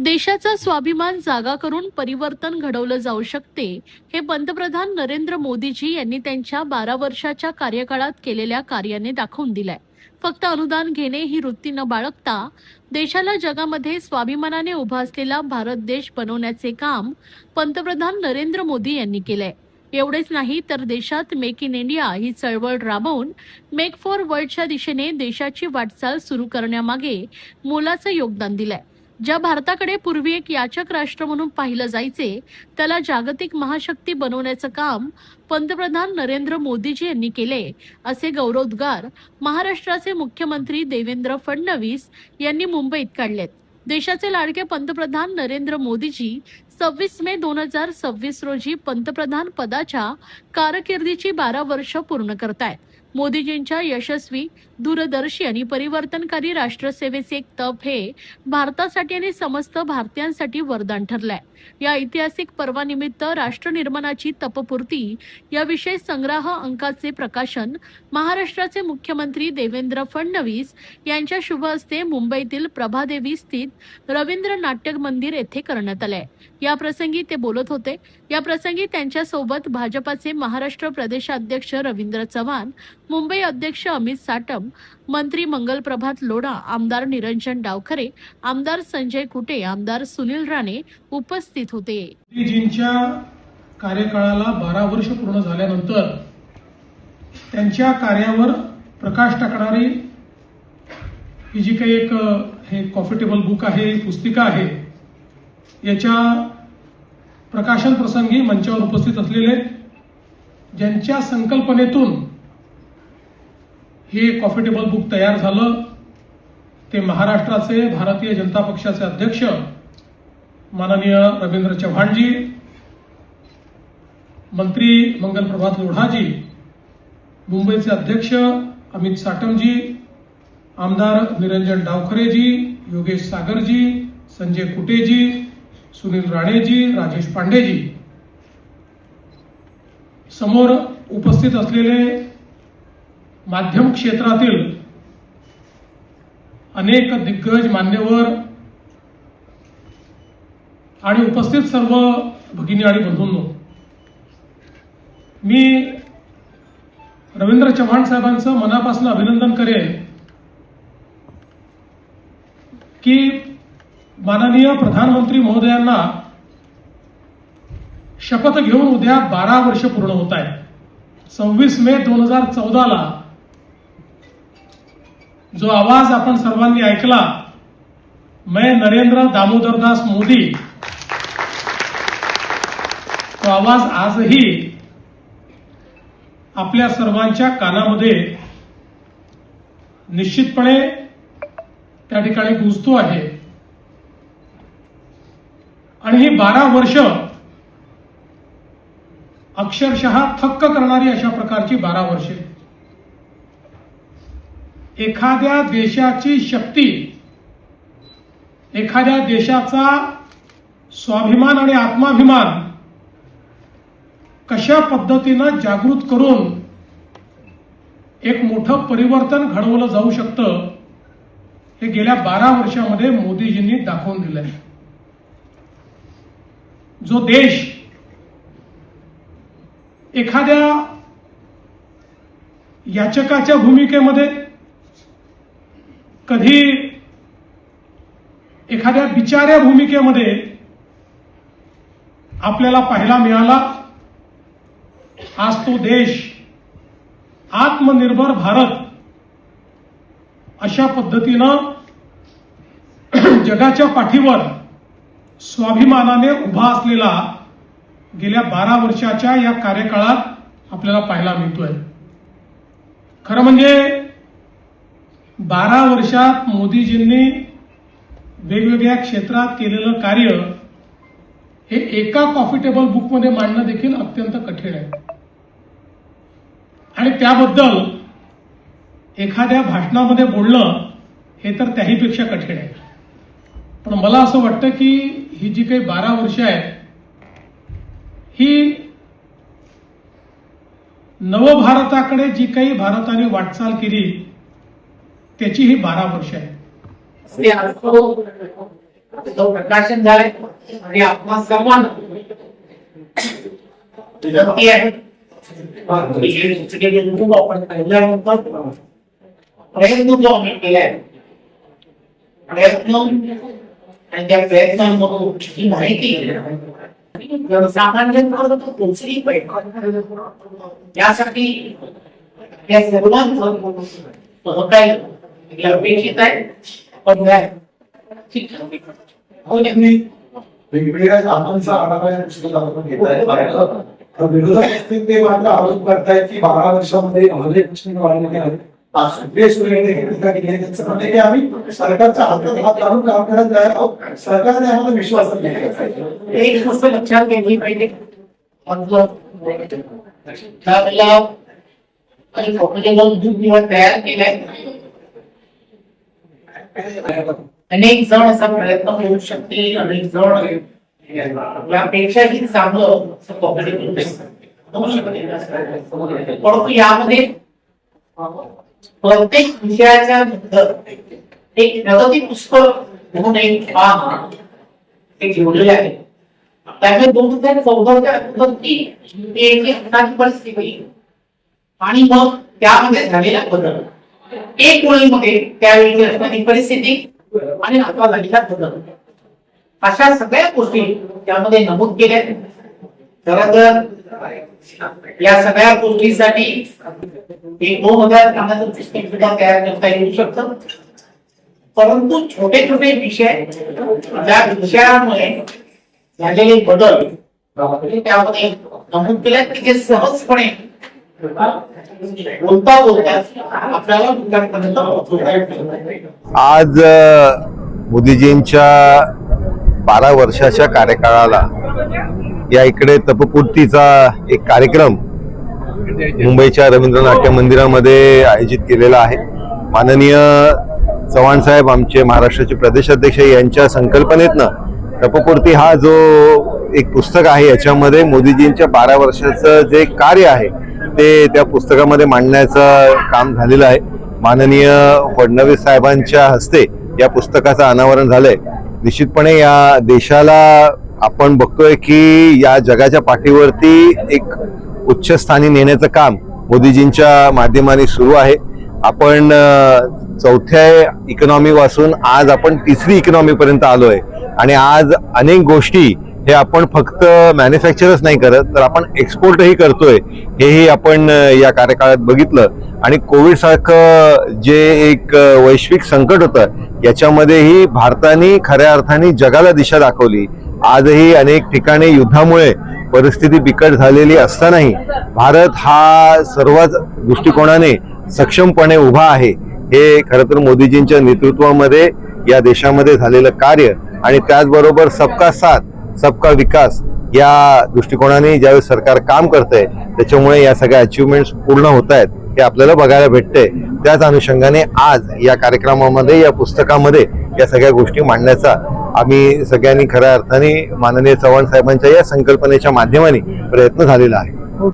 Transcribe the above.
देशाचा स्वाभिमान जागा करून परिवर्तन घडवलं जाऊ शकते, हे पंतप्रधान नरेंद्र मोदीजी यांनी त्यांच्या 12 वर्षाच्या कार्यकाळात केलेल्या कार्याने दाखवून दिलंय. फक्त अनुदान घेणे ही वृत्ती न बाळगता देशाला जगामध्ये स्वाभिमानाने उभा असलेला भारत देश बनवण्याचे काम पंतप्रधान नरेंद्र मोदी यांनी केलंय. एवढेच नाही तर देशात मेक इन इंडिया ही चळवळ राबवून मेक फॉर वर्ल्डच्या दिशेने देशाची वाटचाल सुरू करण्यामागे मोलाचं योगदान दिलंय. ज्या भारताकडे पूर्वी एक याचक राष्ट्र म्हणून पाहिलं जायचे, त्याला जागतिक महाशक्ती बनवण्याचं काम पंतप्रधान नरेंद्र मोदीजी यांनी केले, असे गौरवोद्गार महाराष्ट्राचे मुख्यमंत्री देवेंद्र फडणवीस यांनी मुंबईत काढलेत. देशाचे लाडके पंतप्रधान नरेंद्र मोदीजी 26 मे 2026 रोजी पंतप्रधान पदाच्या कारकिर्दीची 12 वर्ष पूर्ण करतायत. मोदीजींच्या यशस्वी, दूरदर्शी आणि परिवर्तनकारी राष्ट्रसेवेचे एक तप हे भारतासाठी आणि समस्त भारतीयांसाठी वरदान ठरलंय. या ऐतिहासिक पर्वानिमित्त राष्ट्र निर्माणाची तपपूर्ती या विशेष संग्रह अंकाचे प्रकाशन महाराष्ट्राचे मुख्यमंत्री देवेंद्र फडणवीस यांच्या शुभ हस्ते मुंबईतील प्रभादेवी स्थित रवींद्र नाट्य मंदिर येथे करण्यात आलंय. या प्रसंगी ते बोलत होते. या प्रसंगी त्यांच्या सोबत भाजपाचे महाराष्ट्र प्रदेशाध्यक्ष रवींद्र चव्हाण, मुंबई अध्यक्ष अमित साटम, मंत्री मंगल प्रभात लोढा, आमदार निरंजन डावखरे, आमदार संजय कुटे, आमदार सुनील राणे उपस्थित होते. मोदीजींच्या कार्यकाळाला 12 वर्ष पूर्ण झाल्यानंतर त्यांच्या कार्यावर प्रकाश टाकणारी ही जी काही एक हे कॉफी टेबल बुक आहे, पुस्तिका आहे, याच्या प्रकाशन प्रसंगी मंचावर उपस्थित असलेले ज्यांच्या संकल्पनेतून हे कॉफी टेबल बुक तयार झालं, ते महाराष्ट्राचे भारतीय जनता पक्षाचे अध्यक्ष माननीय रवींद्र चव्हाणजी, मंत्री मंगल प्रभात लोढाजी, मुंबईचे अध्यक्ष अमित साटमजी, आमदार निरंजन डावखरेजी, योगेश सागरजी, संजय कुटेजी, सुनील राणेजी, राजेश पांडेजी, समोर उपस्थित असलेले माध्यम क्षेत्रातील अनेक दिग्गज मान्यवर आणि उपस्थित सर्व भगिनी आणि बंधूंनो, मी रवींद्र चव्हाण साहेबांचं मनापासून अभिनंदन करेन की माननीय प्रधानमंत्री महोदयांना शपथ घेऊन उद्या 12 वर्ष पूर्ण होत आहेत. 26 मे 2014 जो आवाज आपण सर्वांनी ऐकला, मैं नरेंद्र दामोदर दास मोदी, तो आवाज आजही आपल्या सर्वांच्या कानामध्ये निश्चितपणे त्या ठिकाणी गुंजतो आहे. आणि ही 12 वर्ष अक्षरशः थक्क करणारी अशा प्रकारची 12 वर्षे. एखाद्या देशाची शक्ती, एखाद्या देशाचा स्वाभिमान आणि आत्माभिमान कशा पद्धतीनं जागृत करून एक मोठं परिवर्तन घडवलं जाऊ शकतं, हे गेल्या 12 वर्षामध्ये मोदीजींनी दाखवून दिलंय. जो देश एखाद्या याचकाच्या भूमिकेमध्ये, कधी एखाद्या बिचाऱ्या भूमिकेमध्ये आपल्याला पाहायला मिळाला, आज तो देश आत्मनिर्भर भारत अशा पद्धतीनं जगाच्या पाठीवर स्वाभिमानाने उभा असलेला गेल्या 12 वर्षाच्या या कार्यकाळात आपल्याला पाहायला मिळतोय. खरं म्हणजे 12 वर्षात मोदीजींनी वेगवेगळ्या क्षेत्रात केलेलं कार्य हे एका कॉफी टेबल बुकमध्ये मांडणं देखील अत्यंत कठीण आहे. आणि त्याबद्दल एखाद्या भाषणामध्ये बोलणं हे तर त्याहीपेक्षा कठीण आहे. पण मला असं वाटतं की ही जी काही 12 वर्ष आहेत, ही नवभारताकडे जी काही भारताने वाटचाल केली त्याची ही 12 वर्ष आहे. तो प्रकाशन झालाय आणि आपण सर्वांना विनंती आहे आपण पाहिल्यानंतर प्रयत्न जो आम्ही केलाय प्रयत्न आणि त्या प्रयत्नांमधून जी माहिती सामान्यांपर्यंत पोहोचली पाहिजे यासाठी या सर्वांचं सहकार्य अपेक्षित आहे. पण वेगवेगळ्या कामांचा आढावा या पुस्तकातून घेत आहेत. विरोधक असतील ते मात्र आरोप करतायत की 12 वर्षामध्ये अनेक प्रश्न वाढलेले आहेत. आम्ही सरकारच्या हातात हात घालून काम करत राहिलो आहोत. सरकारने आम्हाला विश्वास दिला. एक गोष्ट लक्षात घेतली पाहिजे त्यावेळेला तयार केलाय. अनेक जण असा प्रयत्न करू शकतील, अनेक जण यापेक्षाही चांगलं परंतु यामध्ये प्रत्येक विषयाच्या एक प्रगती पुस्तक म्हणून एक पान ते ठेवलेले आहे. त्यामुळे 2014च्या एक परिस्थिती आणि मग त्यामध्ये झालेला बदल, एक ओळीमध्ये त्यावेळी असणारी परिस्थिती आणि आता झालेला बदल, अशा सगळ्या गोष्टी त्यामध्ये नमूद केल्या. खरं तर या सगळ्या गोष्टीसाठी 2000 पानाचं पुस्तक सुद्धा तयार करता येऊ शकतं. परंतु छोटे छोटे विषय ज्या विषयामुळे झालेले बदल त्यामध्ये नमूद केल्या की जे सहजपणे बोलता बोलता आपल्याला विचारपर्यंत पोहोचवता. आज मोदीजींच्या 12 वर्षाच्या कार्यकाळाला या इकडे तपपूर्तीचा एक कार्यक्रम मुंबईच्या रवींद्र नाट्य मंदिरामध्ये आयोजित केलेला आहे. माननीय चव्हाण साहेब आमचे महाराष्ट्राचे प्रदेशाध्यक्ष यांच्या संकल्पनेतनं तपपूर्ती हा जो एक पुस्तक आहे याच्यामध्ये मोदीजींच्या 12 वर्षाचं जे कार्य आहे ते त्या पुस्तकामध्ये मांडण्याचं काम झालेलं आहे. माननीय फडणवीस साहेबांच्या हस्ते या पुस्तकाचं अनावरण झालंय. निश्चितपणे या देशाला आपण बघतोय की या जगाच्या पाठीवरती एक उच्चस्थानी नेण्याचं काम मोदीजींच्या माध्यमाने सुरू आहे. आपण 4थ्या इकॉनॉमी पासून आज आपण 3री इकॉनॉमी पर्यंत आलोय आणि आज अनेक गोष्टी हे आपण फक्त मॅन्युफॅक्चरच नाही करत तर आपण एक्सपोर्टही करतोय. हेही आपण या कार्यकाळात बघितलं आणि कोविड सारखं जे एक वैश्विक संकट होतं याच्यामध्येही भारताने खऱ्या अर्थाने जगाला दिशा दाखवली. आजही अनेक ठिकाणी युद्धामुळे परिस्थिती बिकट झालेली असतानाही भारत हा सर्वच दृष्टिकोनाने सक्षमपणे उभा आहे. हे खरं तर मोदीजींच्या नेतृत्वामध्ये या देशामध्ये झालेलं कार्य आणि त्याचबरोबर सबका साथ सबका विकास या दृष्टिकोनाने ज्यावेळेस सरकार काम करतंय त्याच्यामुळे या सगळ्या अचिव्हमेंट्स पूर्ण होत आहेत हे आपल्याला बघायला भेटते. त्याच अनुषंगाने आज या कार्यक्रमामध्ये या पुस्तकामध्ये या सगळ्या गोष्टी मांडण्याचा आम्ही सगळ्यांनी खऱ्या अर्थाने माननीय चव्हाण साहेबांच्या या संकल्पनेच्या माध्यमाने प्रयत्न झालेला आहे.